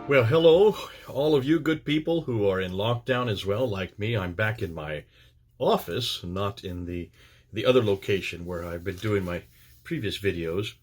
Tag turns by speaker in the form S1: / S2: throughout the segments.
S1: Well, hello, all of you good people who are in lockdown as well, like me. I'm back in my office, not in the other location where I've been doing my previous videos.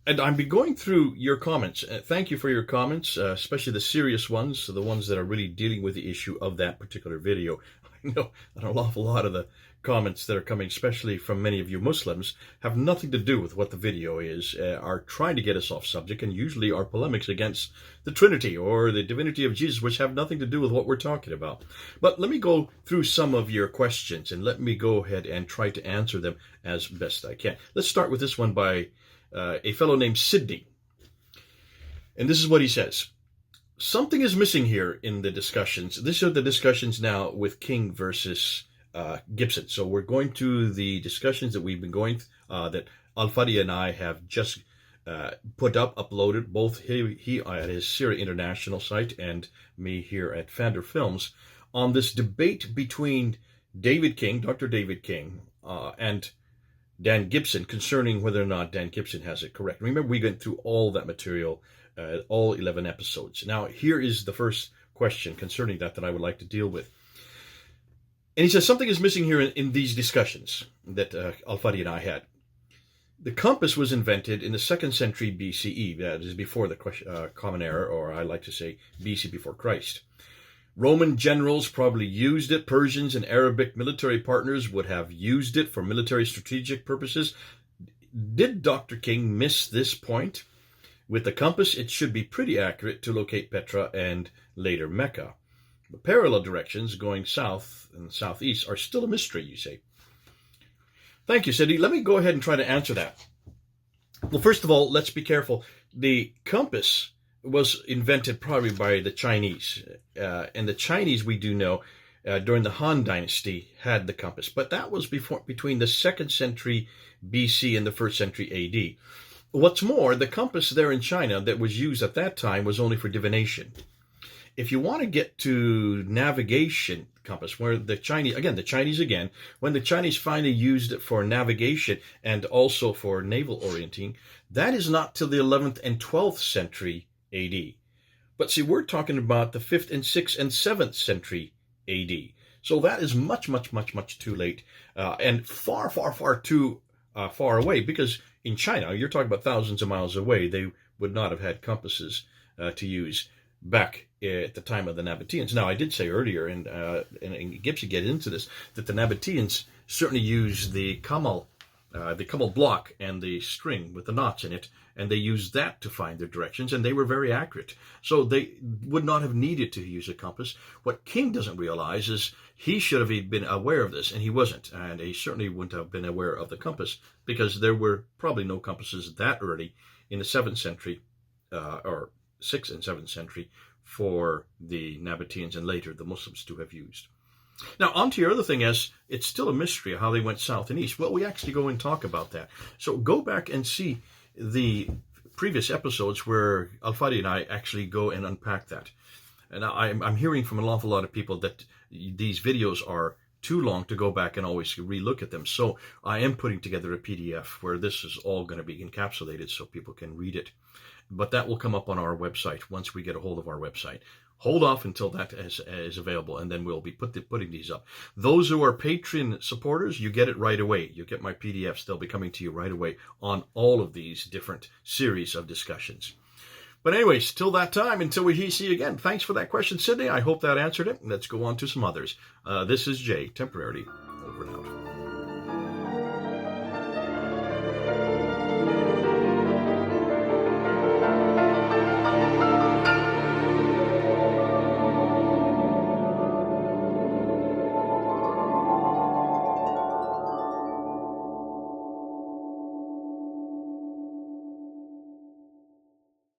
S1: And I've been going through your comments. Thank you for your comments, especially the serious ones, the ones that are really dealing with the issue of that particular video. I know that an awful lot of the comments that are coming, especially from many of you Muslims, have nothing to do with what the video is, are trying to get us off subject, and usually are polemics against the Trinity or the divinity of Jesus, which have nothing to do with what we're talking about. But let me go through some of your questions, and let me go ahead and try to answer them as best I can. Let's start with this one by a fellow named Sydney. And this is what he says. Something is missing here in the discussions. These are the discussions now with King versus Gibson. So we're going to the discussions that we've been going, that Fadi and I have just uploaded, both he at his Syria International site and me here at Fander Films, on this debate between David King, Dr. David King, and Dan Gibson concerning whether or not Dan Gibson has it correct. Remember, we went through all that material, all 11 episodes. Now, here is the first question concerning that I would like to deal with. And he says, something is missing here in these discussions that Al-Fadi and I had. The compass was invented in the 2nd century BCE, that is before the Common Era, or I like to say BC before Christ. Roman generals probably used it. Persians and Arabic military partners would have used it for military strategic purposes. Did Dr. King miss this point? With the compass, it should be pretty accurate to locate Petra and later Mecca. The parallel directions going south and southeast are still a mystery, you say. Thank you, Cindy. Let me go ahead and try to answer that. Well, first of all, let's be careful. The compass was invented probably by the Chinese. And the Chinese, we do know, during the Han Dynasty had the compass. But that was between the 2nd century BC and the 1st century AD. What's more, the compass there in China that was used at that time was only for divination. If you want to get to navigation compass, where the Chinese, when the Chinese finally used it for navigation and also for naval orienting, that is not till the 11th and 12th century AD. But see, we're talking about the 5th and 6th and 7th century AD. So that is much, much, much, much too late, and far, far, far too far away, because in China, you're talking about thousands of miles away, they would not have had compasses to use back at the time of the Nabateans. Now, I did say earlier, and Gibson get into this, that the Nabateans certainly used the kamal block and the string with the knots in it, and they used that to find their directions, and they were very accurate. So they would not have needed to use a compass. What King doesn't realize is he should have been aware of this, and he wasn't. And he certainly wouldn't have been aware of the compass, because there were probably no compasses that early in the 7th century, or 6th and 7th century, for the Nabateans and later the Muslims to have used. Now, on to your other thing, as it's still a mystery how they went south and east. Well, we actually go and talk about that. So go back and see the previous episodes where Al-Fadi and I actually go and unpack that. And I'm hearing from an awful lot of people that these videos are too long to go back and always relook at them. So I am putting together a PDF where this is all going to be encapsulated so people can read it. But that will come up on our website once we get a hold of our website. Hold off until that is available, and then we'll be putting these up. Those who are Patreon supporters, you get it right away. You get my PDFs. They'll be coming to you right away on all of these different series of discussions. But anyways, till that time, until we see you again, thanks for that question, Sydney. I hope that answered it. Let's go on to some others. This is Jay, temporarily